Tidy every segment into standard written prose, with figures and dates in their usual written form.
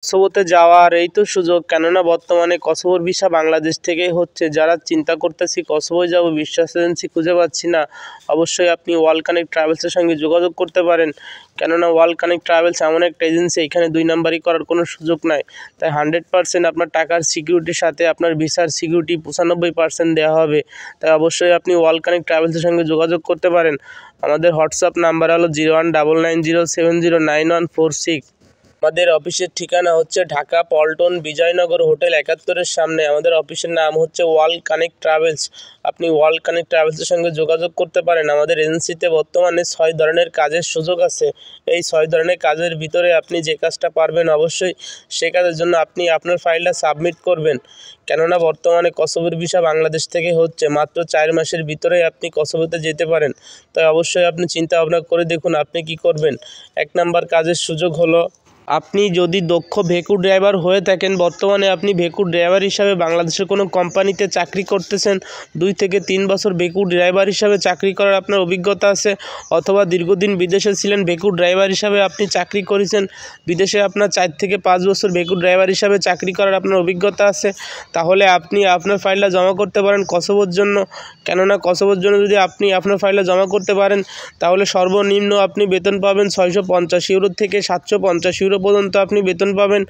কসোভোতে যাওয়ার এই তো সুযোগ, কেননা বর্তমানে কসোভোর ভিসা বাংলাদেশ থেকেই হচ্ছে। যারা চিন্তা করতেছি কসোভোয় যাব, বিশ্বাস এজেন্সি খুঁজে পাচ্ছি না, অবশ্যই আপনি ওয়ার্ল্ড কানেক্ট ট্রাভেলসের সঙ্গে যোগাযোগ করতে পারেন। কেননা ওয়ার্ল্ড কানেক্ট ট্রাভেলস এমন একটা এজেন্সি, এখানে দুই নাম্বারই করার কোনো সুযোগ নাই। তাই 100% আপনার টাকার সিকিউরিটির সাথে আপনার ভিসার সিকিউরিটি 95% দেওয়া হবে। তাই অবশ্যই আপনি ওয়ার্ল্ড কানেক্ট ট্রাভেলসের সঙ্গে যোগাযোগ করতে পারেন। আমাদের হোয়াটসঅ্যাপ নাম্বার হলো 019907099146। আমাদের অফিসের ঠিকানা হচ্ছে ঢাকা পল্টন বিজয়নগর হোটেল 71-এর সামনে। আমাদের অফিসের নাম হচ্ছে ওয়ার্ল্ড কানেক্ট ট্রাভেলস। আপনি ওয়ার্ল্ড কানেক্ট ট্রাভেলসের সঙ্গে যোগাযোগ করতে পারেন। আমাদের এজেন্সিতে বর্তমানে 6 ধরনের কাজের সুযোগ আছে। এই 6 ধরনের কাজের ভিতরে আপনি যে কাজটা পারবেন, অবশ্যই সে কাজের জন্য আপনি আপনার ফাইলটা সাবমিট করবেন। কেননা বর্তমানে কসোভোর ভিসা বাংলাদেশ থেকে হচ্ছে, মাত্র 4 মাসের ভিতরেই আপনি কসোভোতে যেতে পারেন। তাই অবশ্যই আপনি চিন্তা ভাবনা করে দেখুন আপনি কি করবেন। 1 নাম্বার কাজের সুযোগ হলো, আপনি যদি দক্ষ ভেহিকল ড্রাইভার হয়ে থাকেন, বর্তমানে আপনি ভেহিকল ড্রাইভার হিসাবে বাংলাদেশের কোনো কোম্পানিতে চাকরি করতেছেন, 2 থেকে 3 বছর ভেহিকল ড্রাইভার হিসাবে চাকরি করার আপনার অভিজ্ঞতা আছে, অথবা দীর্ঘদিন বিদেশে ছিলেন, ভেহিকল ড্রাইভার হিসাবে আপনি চাকরি করেছেন, বিদেশে আপনার 4 থেকে 5 বছর ভেহিকল ড্রাইভার হিসাবে চাকরি করার আপনার অভিজ্ঞতা আছে, তাহলে আপনি আপনার ফাইলটা জমা করতে পারেন কসোভোর জন্য। কেননা কসোভোর জন্য যদি আপনি আপনার ফাইলটা জমা করতে পারেন, তাহলে সর্বনিম্ন আপনি বেতন পাবেন 650 ইউরো থেকে 750 ইউরো পর্যন্ত আপনি বেতন পাবেন।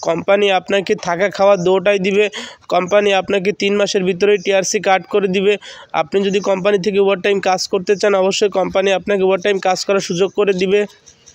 কোম্পানি আপনাকে থাকা খাওয়া দুটোই দিবে। কোম্পানি আপনাকে 3 মাসের ভিতরেই টিআরসি কাট করে দিবে। আপনি যদি কোম্পানি থেকে ওভারটাইম কাজ করতে চান, অবশ্যই কোম্পানি আপনাকে ওভারটাইম কাজ করার সুযোগ করে দিবে।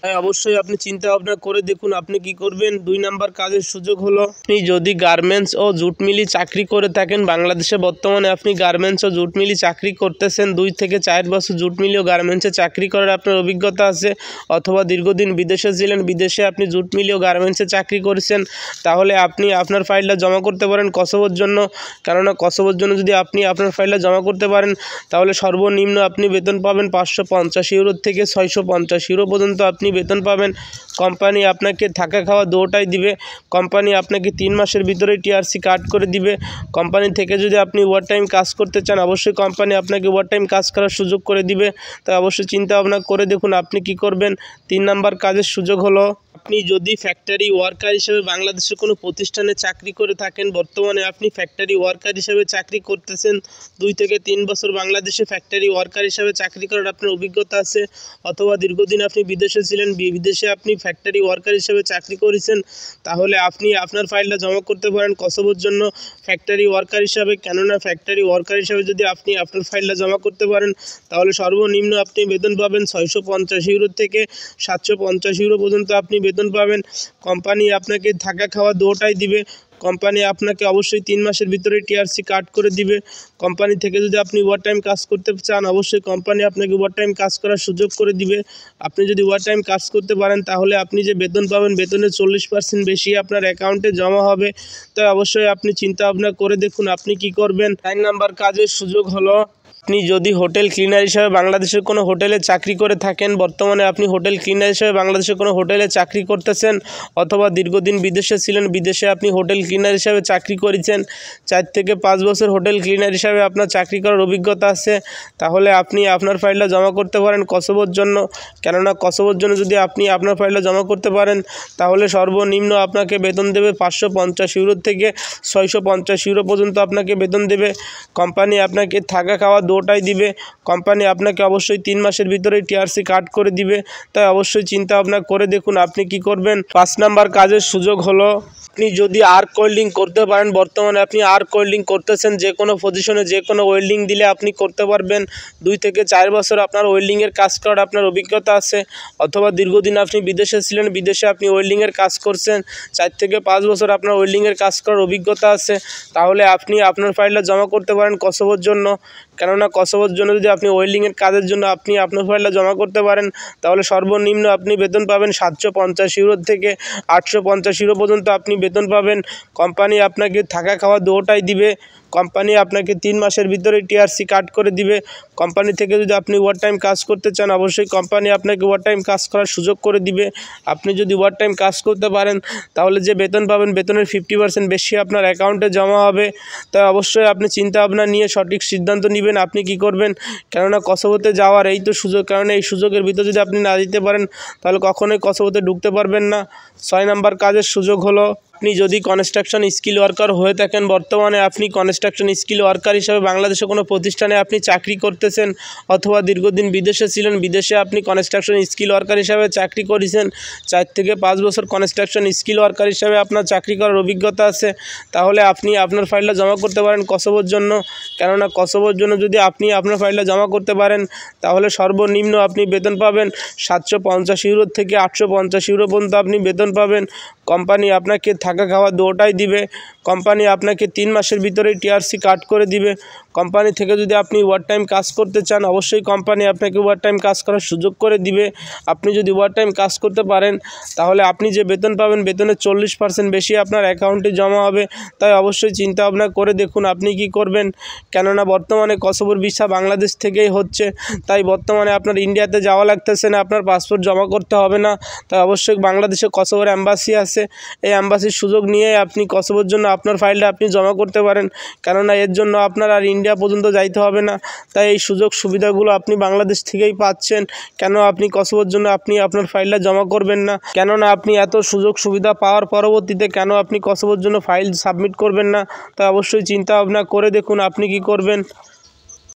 হ্যাঁ, অবশ্যই আপনি চিন্তা ভাবনা করে দেখুন আপনি কি করবেন। 2 নাম্বার কাজের সুযোগ হলো, আপনি যদি গার্মেন্টস ও জুট মিলি চাকরি করে থাকেন, বাংলাদেশে বর্তমানে আপনি গার্মেন্টস ও জুট মিলি চাকরি করতেছেন, 2 থেকে 4 বছর জুট মিলি ও গার্মেন্টসে চাকরি করার আপনার অভিজ্ঞতা আছে, অথবা দীর্ঘদিন বিদেশে ছিলেন, বিদেশে আপনি জুট মিলি ও গার্মেন্টসে চাকরি করেছেন, তাহলে আপনি আপনার ফাইলটা জমা করতে পারেন কসোভোর জন্য। কেননা কসোভোর জন্য যদি আপনি আপনার ফাইলটা জমা করতে পারেন, তাহলে সর্বনিম্ন আপনি বেতন পাবেন 550 ইউরো থেকে 650 ইউরো পর্যন্ত আপনি বেতন পাবেন। কোম্পানি আপনাকে থাকা খাওয়া দুটোই দিবে। কোম্পানি আপনাকে 3 মাসের ভিতরেই টিআরসি কাট করে দিবে। কোম্পানি থেকে যদি আপনি ওভারটাইম কাজ করতে চান, অবশ্যই কোম্পানি আপনাকে ওভারটাইম কাজ করার সুযোগ করে দিবে। তাই অবশ্যই চিন্তা ভাবনা করে দেখুন আপনি কি করবেন। 3 নাম্বার কাজের সুযোগ হলো, আপনি যদি ফ্যাক্টরি ওয়ার্কার হিসেবে বাংলাদেশের কোনো প্রতিষ্ঠানে চাকরি করে থাকেন, বর্তমানে আপনি ফ্যাক্টরি ওয়ার্কার হিসেবে চাকরি করতেছেন, 2 থেকে 3 বছর বাংলাদেশে ফ্যাক্টরি ওয়ার্কার হিসেবে চাকরি করার আপনার অভিজ্ঞতা আছে, অথবা দীর্ঘদিন আপনি বিদেশে ছিলেন, বিদেশে আপনি ফ্যাক্টরি ওয়ার্কার হিসেবে চাকরি করেছেন, তাহলে আপনি আপনার ফাইলটা জমা করতে পারেন কসোভোর জন্য ফ্যাক্টরি ওয়ার্কার হিসাবে। কেননা ফ্যাক্টরি ওয়ার্কার হিসাবে যদি আপনি আপনার ফাইলটা জমা করতে পারেন, তাহলে সর্বনিম্ন আপনি বেতন পাবেন 650 ইউরো থেকে 750 ইউরো পর্যন্ত আপনি বেতন পাবেন। কোম্পানি আপনাকে থাকা খাওয়া দুটোই দিবে। কোম্পানি আপনাকে অবশ্যই 3 মাসের ভিতরে টিআরসি কাট করে দিবে। কোম্পানি থেকে যদি আপনি ওভারটাইম কাজ করতে চান, অবশ্যই কোম্পানি আপনাকে ওভারটাইম কাজ করার সুযোগ করে দিবে। আপনি যদি ওভারটাইম কাজ করতে পারেন, তাহলে আপনি যে বেতন পাবেন, বেতনের 40% বেশি আপনার অ্যাকাউন্টে জমা হবে। তাই অবশ্যই আপনি চিন্তা ভাবনা করে দেখুন আপনি কি করবেন। 9 নাম্বার কাজের সুযোগ হলো, আপনি যদি হোটেল ক্লিনার হিসাবে বাংলাদেশের কোনো হোটেলে চাকরি করে থাকেন, বর্তমানে আপনি হোটেল ক্লিনার হিসাবে বাংলাদেশের কোনো হোটেলে চাকরি করতেছেন, অথবা দীর্ঘদিন বিদেশে ছিলেন, বিদেশে আপনি হোটেল ক্লিনার হিসাবে চাকরি করেছেন, 4 থেকে 5 বছর হোটেল ক্লিনার হিসাবে আপনার চাকরি করার অভিজ্ঞতা আছে, তাহলে আপনি আপনার ফাইলটা জমা করতে পারেন কসোভোর জন্য। কেননা কসোভোর জন্য যদি আপনি আপনার ফাইলটা জমা করতে পারেন, তাহলে সর্বনিম্ন আপনাকে বেতন দেবে 550 ইউরো থেকে 650 ইউরো পর্যন্ত আপনাকে বেতন দেবে। কোম্পানি আপনাকে থাকা খাওয়া দুটোই দিবে। কোম্পানি আপনাকে অবশ্যই 3 মাসের ভিতরেই টিআরসি কাট করে দিবে। তাই অবশ্যই চিন্তা ভাবনা করে দেখুন আপনি কি করবেন। 5 নাম্বার কাজের সুযোগ হলো, আপনি যদি আর্ক ওয়েল্ডিং করতে পারেন, বর্তমানে আপনি আর্ক ওয়েল্ডিং করতেছেন, যে কোনো পজিশনে যে কোনো ওয়েল্ডিং দিলে আপনি করতে পারবেন। 2 থেকে 4 বছর আপনার ওয়েল্ডিংয়ের কাজ করার আপনার অভিজ্ঞতা আছে, অথবা দীর্ঘদিন আপনি বিদেশে ছিলেন, বিদেশে আপনি ওয়েল্ডিংয়ের কাজ করছেন, 4 থেকে 5 বছর আপনার ওয়েল্ডিংয়ের কাজ করার অভিজ্ঞতা আছে, তাহলে আপনি আপনার ফাইলটা জমা করতে পারেন কসোভোর জন্য। কেননা কসোভোর জন্য যদি আপনি ওয়েল্ডিংয়ের কাজের জন্য আপনি আপনার ফাইলটা জমা করতে পারেন, তাহলে সর্বনিম্ন আপনি বেতন পাবেন 750 ইউরো থেকে 850 ইউরো পর্যন্ত আপনি বেতন পাবেন। কোম্পানি আপনাকে থাকা খাওয়া দুটোই দিবে। কোম্পানি আপনাকে 3 মাসের ভিতরে টিআরসি কাট করে দিবে। কোম্পানি থেকে যদি আপনি ওভারটাইম কাজ করতে চান অবশ্যই কোম্পানি আপনাকে ওভারটাইম কাজ করার সুযোগ করে দিবে। আপনি যদি ওভারটাইম কাজ করতে পারেন তাহলে যে বেতন পাবেন বেতনের 50% বেশি আপনার অ্যাকাউন্টে জমা হবে। তাই অবশ্যই আপনি চিন্তা ভাবনা নিয়ে সঠিক সিদ্ধান্ত নেবেন আপনি কি করবেন। কেননা কসোভোতে যাওয়ার এই তো সুযোগ, কারণ এই সুযোগের ভিতরে যদি আপনি না দিতে পারেন তাহলে কখনোই কসোভোতে ঢুকতে পারবেন না। 6 নম্বর কাজের সুযোগ হলো আপনি যদি কনস্ট্রাকশন স্কিল ওয়ার্কার হয়ে থাকেন, বর্তমানে আপনি কনস্ট্রাকশন স্কিল ওয়ার্কার হিসাবে বাংলাদেশে কোনো প্রতিষ্ঠানে আপনি চাকরি করতেছেন অথবা দীর্ঘদিন বিদেশে ছিলেন, বিদেশে আপনি কনস্ট্রাকশন স্কিল ওয়ার্কার হিসাবে চাকরি করেছেন, 4 থেকে 5 বছর কনস্ট্রাকশন স্কিল ওয়ার্কার হিসাবে আপনার চাকরি করার অভিজ্ঞতা আছে, তাহলে আপনি আপনার ফাইলটা জমা করতে পারেন কসোভোর জন্য। কেননা কসোভোর জন্য যদি আপনি আপনার ফাইলটা জমা করতে পারেন তাহলে সর্বনিম্ন আপনি বেতন পাবেন 750 ইউরো থেকে 850 ইউরো পর্যন্ত আপনি বেতন পাবেন। কোম্পানি আপনাকে থাকা খাওয়া দুটোটাই দিবে। কোম্পানি আপনাকে 3 মাসের ভিতরেই টিআরসি কাট করে দিবে। কোম্পানি থেকে যদি আপনি ওভারটাইম কাজ করতে চান অবশ্যই কোম্পানি আপনাকে ওভারটাইম কাজ করার সুযোগ করে দিবে। আপনি যদি ওভারটাইম কাজ করতে পারেন তাহলে আপনি যে বেতন পাবেন বেতনের 40% বেশি আপনার অ্যাকাউন্টে জমা হবে। তাই অবশ্যই চিন্তা ভাবনা করে দেখুন আপনি কি করবেন। কেননা বর্তমানে কসোভোর ভিসা বাংলাদেশ থেকেই হচ্ছে, তাই বর্তমানে আপনার ইন্ডিয়াতে যাওয়া লাগতেছে না, আপনার পাসপোর্ট জমা করতে হবে না। তাই অবশ্যই বাংলাদেশে কসোভোর অ্যাম্বাসি আছে, এই অ্যাম্বাসির সুযোগ নিয়ে আপনি কসোভোর জন্য আপনার ফাইলটা আপনি জমা করতে পারেন। কেননা এর জন্য আপনার আর ইন্ডিয়া পর্যন্ত যাইতে হবে না। তাই এই সুযোগ সুবিধাগুলো আপনি বাংলাদেশ থেকেই পাচ্ছেন। কেন আপনি কসোভোর জন্য আপনি আপনার ফাইলটা জমা করবেন না? কেননা আপনি এত সুযোগ সুবিধা পাওয়ার পরবর্তীতে কেন আপনি কসোভোর জন্য ফাইল সাবমিট করবেন না? তাই অবশ্যই চিন্তা ভাবনা করে দেখুন আপনি কি করবেন।